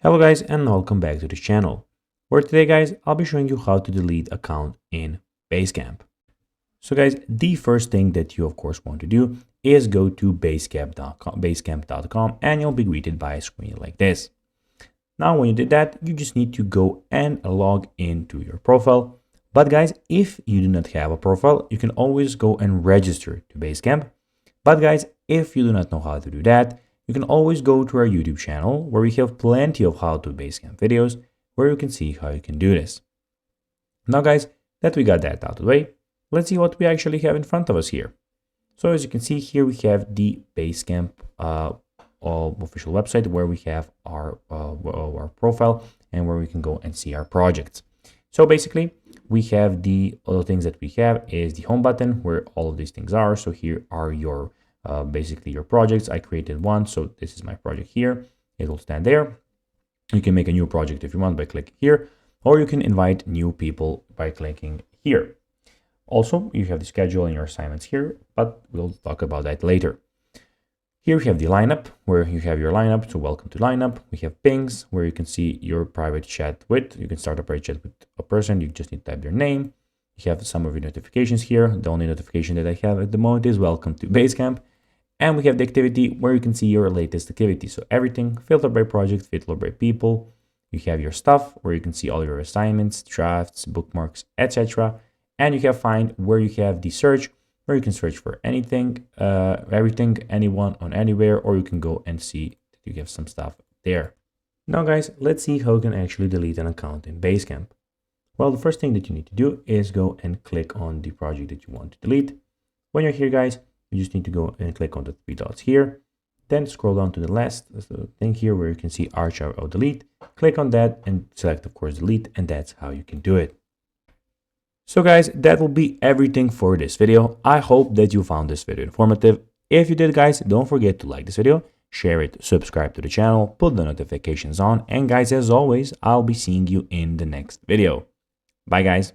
Hello guys and welcome back to this channel, where today guys I'll be showing you how to delete account in Basecamp. So guys, the first thing that you of course want to do is go to basecamp.com and you'll be greeted by a screen like this. Now when you did that, you just need to go and log into your profile. But guys, if you do not have a profile, you can always go and register to Basecamp. But guys, if you do not know how to do that, you can always go to our YouTube channel where we have plenty of how to Basecamp videos where you can see how you can do this. Now guys, that we got that out of the way, let's see what we actually have in front of us here. So as you can see here, we have the Basecamp official website where we have our profile and where we can go and see our projects. So basically, we have the other things that we have is the home button where all of these things are. So here are your basically your projects. I created one, so this is my project here. It will stand there. You can make a new project if you want by clicking here, or you can invite new people by clicking here. Also, you have the schedule and your assignments here, but we'll talk about that later. Here we have the lineup where you have your lineup. So welcome to lineup. We have pings where you can see your private chat with. You can start a private chat with a person. You just need to type your name. You have some of your notifications here. The only notification that I have at the moment is welcome to Basecamp. And we have the activity where you can see your latest activity. So everything filtered by project, filtered by people. You have your stuff where you can see all your assignments, drafts, bookmarks, etc. And you have find where you have the search where you can search for anything, everything, anyone on anywhere, or you can go and see that you have some stuff there. Now guys, let's see how you can actually delete an account in Basecamp. Well, the first thing that you need to do is go and click on the project that you want to delete. When you're here guys, you just need to go and click on the three dots here. Then scroll down to the last thing here where you can see archive or delete. Click on that and select of course delete, and that's how you can do it. So guys, that will be everything for this video. I hope that you found this video informative. If you did guys, don't forget to like this video, share it, subscribe to the channel, put the notifications on, and guys, as always, I'll be seeing you in the next video. Bye guys.